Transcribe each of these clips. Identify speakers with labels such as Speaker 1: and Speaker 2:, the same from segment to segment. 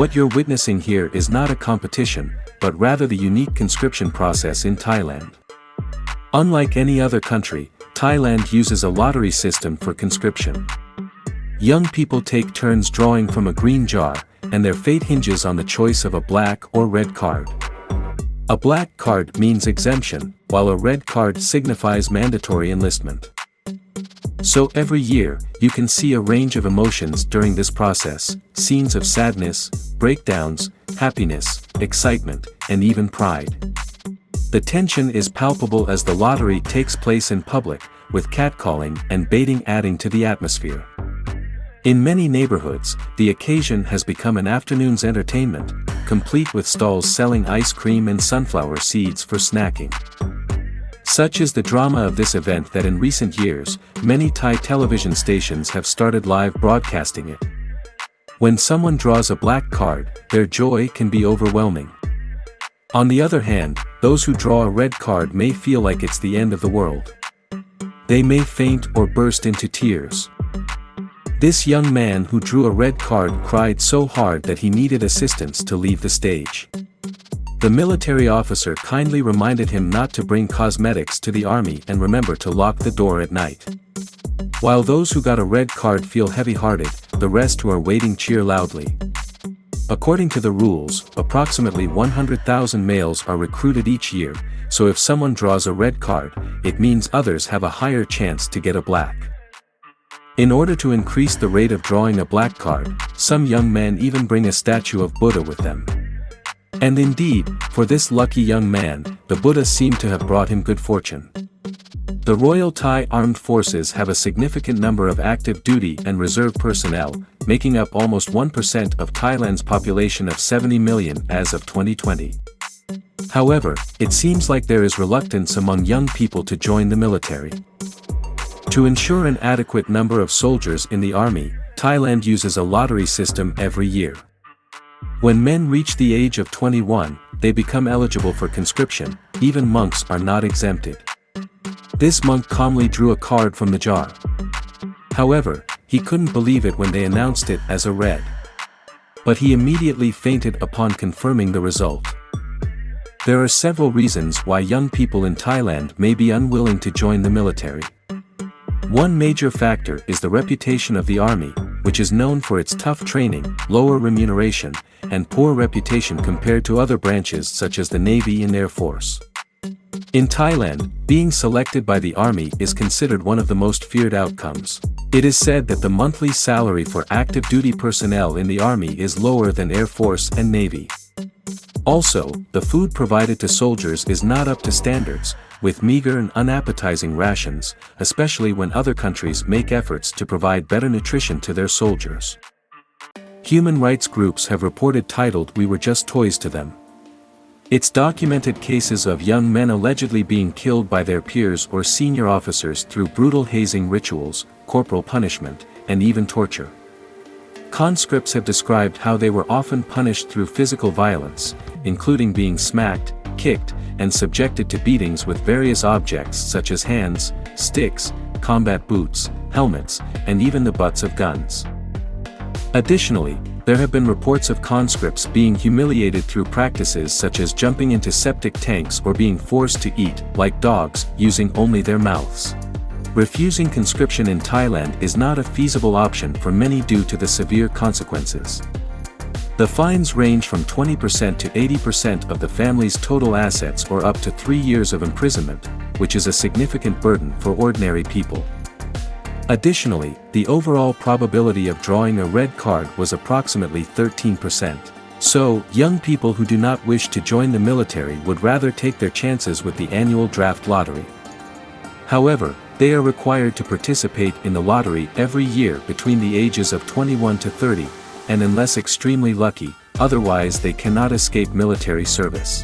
Speaker 1: What you're witnessing here is not a competition, but rather the unique conscription process in Thailand. Unlike any other country, Thailand uses a lottery system for conscription. Young people take turns drawing from a green jar, and their fate hinges on the choice of a black or red card. A black card means exemption, while a red card signifies mandatory enlistment. So every year, you can see a range of emotions during this process, scenes of sadness, breakdowns, happiness, excitement, and even pride. The tension is palpable as the lottery takes place in public, with catcalling and baiting adding to the atmosphere. In many neighborhoods, the occasion has become an afternoon's entertainment, complete with stalls selling ice cream and sunflower seeds for snacking. Such is the drama of this event that in recent years, many Thai television stations have started live broadcasting it. When someone draws a black card, their joy can be overwhelming. On the other hand, those who draw a red card may feel like it's the end of the world. They may faint or burst into tears. This young man who drew a red card cried so hard that he needed assistance to leave the stage. The military officer kindly reminded him not to bring cosmetics to the army and remember to lock the door at night. While those who got a red card feel heavy-hearted, the rest who are waiting cheer loudly. According to the rules, approximately 100,000 males are recruited each year, so if someone draws a red card, it means others have a higher chance to get a black. In order to increase the rate of drawing a black card, some young men even bring a statue of Buddha with them. And indeed, for this lucky young man, the Buddha seemed to have brought him good fortune. The Royal Thai Armed Forces have a significant number of active duty and reserve personnel, making up almost 1% of Thailand's population of 70 million as of 2020. However, it seems like there is reluctance among young people to join the military. To ensure an adequate number of soldiers in the army, Thailand uses a lottery system every year. When men reach the age of 21, they become eligible for conscription. Even monks are not exempted. This monk calmly drew a card from the jar. However, he couldn't believe it when they announced it as a red. But he immediately fainted upon confirming the result. There are several reasons why young people in Thailand may be unwilling to join the military. One major factor is the reputation of the army, which is known for its tough training, lower remuneration, and poor reputation compared to other branches such as the Navy and Air Force. In Thailand, being selected by the army is considered one of the most feared outcomes. It is said that the monthly salary for active duty personnel in the army is lower than Air Force and Navy. Also, the food provided to soldiers is not up to standards, with meager and unappetizing rations, especially when other countries make efforts to provide better nutrition to their soldiers. Human rights groups have reported titled "We Were Just Toys to Them." It's documented cases of young men allegedly being killed by their peers or senior officers through brutal hazing rituals, corporal punishment, and even torture. Conscripts have described how they were often punished through physical violence, including being smacked, kicked, and subjected to beatings with various objects such as hands, sticks, combat boots, helmets, and even the butts of guns. Additionally, there have been reports of conscripts being humiliated through practices such as jumping into septic tanks or being forced to eat, like dogs, using only their mouths. Refusing conscription in Thailand is not a feasible option for many due to the severe consequences. The fines range from 20% to 80% of the family's total assets or up to 3 years of imprisonment, which is a significant burden for ordinary people. Additionally, the overall probability of drawing a red card was approximately 13%. So, young people who do not wish to join the military would rather take their chances with the annual draft lottery. However, they are required to participate in the lottery every year between the ages of 21 to 30, and unless extremely lucky, otherwise they cannot escape military service.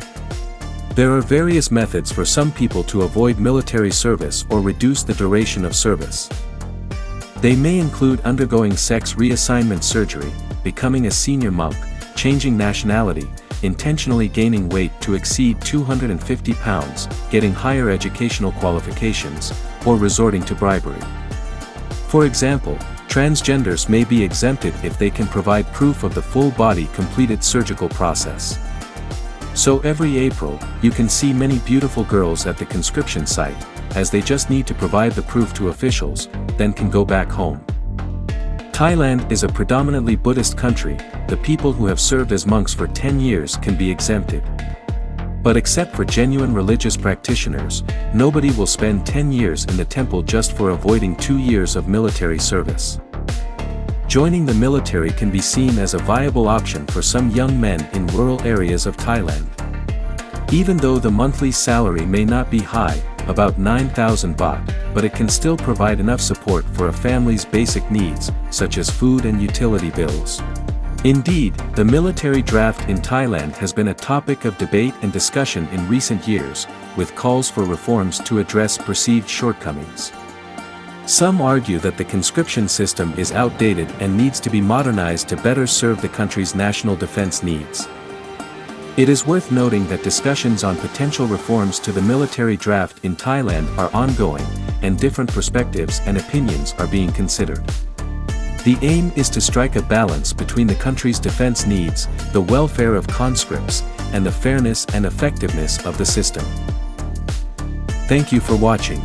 Speaker 1: There are various methods for some people to avoid military service or reduce the duration of service. They may include undergoing sex reassignment surgery, becoming a senior monk, changing nationality, intentionally gaining weight to exceed 250 pounds, getting higher educational qualifications, or resorting to bribery. For example, Transgenders may be exempted if they can provide proof of the full-body completed surgical process. So every April, you can see many beautiful girls at the conscription site, as they just need to provide the proof to officials, then can go back home. Thailand is a predominantly Buddhist country. The people who have served as monks for 10 years can be exempted. But except for genuine religious practitioners, nobody will spend 10 years in the temple just for avoiding 2 years of military service. Joining the military can be seen as a viable option for some young men in rural areas of Thailand. Even though the monthly salary may not be high, about 9,000 baht, but it can still provide enough support for a family's basic needs, such as food and utility bills. Indeed, the military draft in Thailand has been a topic of debate and discussion in recent years, with calls for reforms to address perceived shortcomings. Some argue that the conscription system is outdated and needs to be modernized to better serve the country's national defense needs. It is worth noting that discussions on potential reforms to the military draft in Thailand are ongoing, and different perspectives and opinions are being considered. The aim is to strike a balance between the country's defense needs, the welfare of conscripts, and the fairness and effectiveness of the system. Thank you for watching.